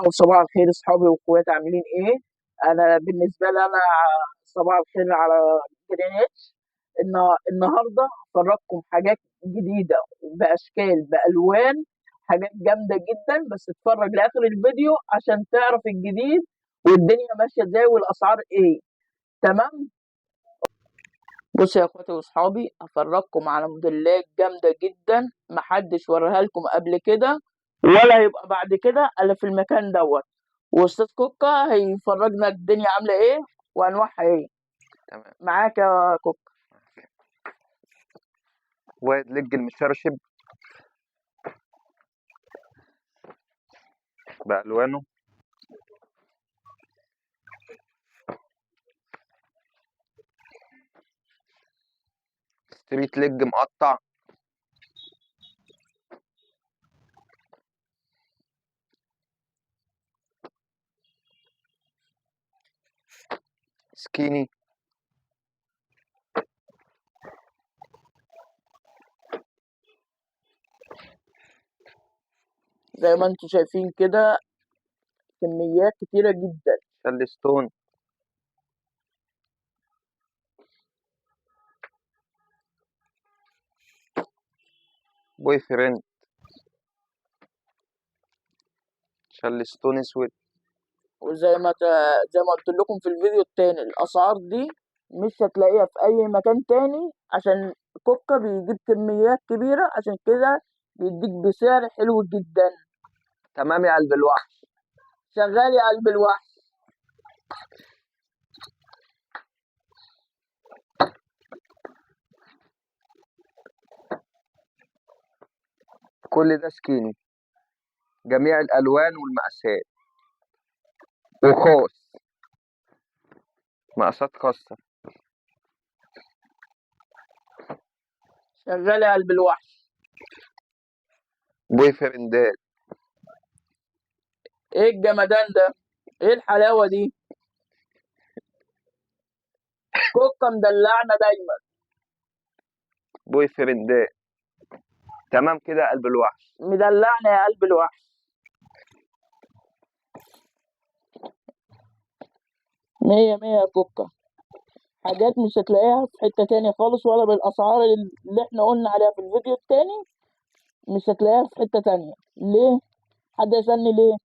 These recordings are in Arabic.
صباح الخير اصحابي واخواتي عاملين ايه؟ انا بالنسبه لي انا صباح الخير على جرينتش. النهارده هفرجكم حاجات جديده باشكال بالوان، حاجات جامده جدا. بس اتفرج لاخر الفيديو عشان تعرف الجديد والدنيا ماشيه ازاي والاسعار ايه. تمام. بصوا يا اخواتي واصحابي، هفرجكم على موديلات جامده جدا محدش وريها لكم قبل كده ولا يبقى بعد كده الا في المكان دوت. واستاذ كوكا هيفرجنا الدنيا عامله ايه وانواعها ايه. تمام. معاك يا كوكا. وايد ليج المشرشب بألوانه، ستريت ليج مقطع، سكيني، زي ما انتم شايفين كده كميات كتيره جدا. شارلستون، بوي فريند، شارلستون اسود. زي ما قلت لكم في الفيديو التاني، الاسعار دي مش هتلاقيها في اي مكان تاني عشان كوكا بيجيب كميات كبيره، عشان كده بيديك بسعر حلو جدا. تمام يا قلب الوحش. شغال يا قلب الوحش. كل ده سكيني، جميع الألوان والمقاسات، وخاص، مقاسات خاصة. شغال يا قلب الوحش. بوي فريندات، ايه الجمدان ده؟ ايه الحلاوه دي؟ كوكا مدلعنا دايما. بوي فريندات. تمام كده يا قلب الوحش. مدلعنا يا قلب الوحش. مية مية يا كوكا. حاجات مش هتلاقيها في حتة تاني خالص، ولا بالأسعار اللي احنا قلنا عليها في الفيديو التاني. مش هتلاقيها في حتة تانية. ليه؟ حد يسألني ليه؟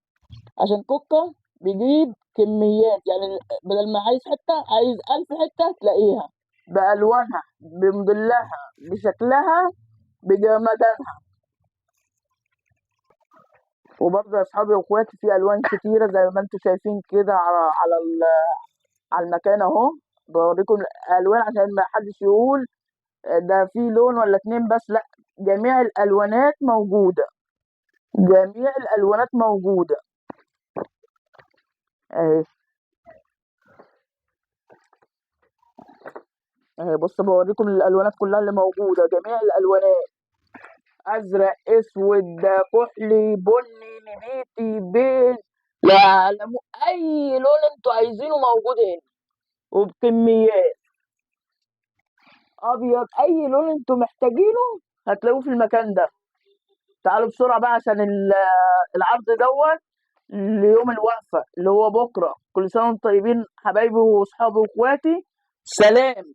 عشان كوكا بيجيب كميات، يعني بدل ما عايز حتة عايز 1000 حتة تلاقيها بألوانها بموديلها بشكلها بجمدانها. وبرضه يا اصحابي واخواتي في الوان كتيره زي ما انتم شايفين كده على المكان اهو. بوريكم الالوان عشان ما حدش يقول ده في لون ولا اتنين بس، لا، جميع الالوانات موجوده. جميع الالوانات موجوده اهي. اهي بص بوريكم الالوانات كلها اللي موجوده، جميع الالوانات، ازرق اسود كحلي بني نبيتي بيج، لا لا اي لون انتوا عايزينه موجود هنا وبكميات. ابيض، اي لون انتوا محتاجينه هتلاقوه في المكان ده. تعالوا بسرعه بقى عشان العرض دوت ليوم الوقفه اللي هو بكره. كل سنه وانتم طيبين حبايبي واصحابي واخواتي. سلام.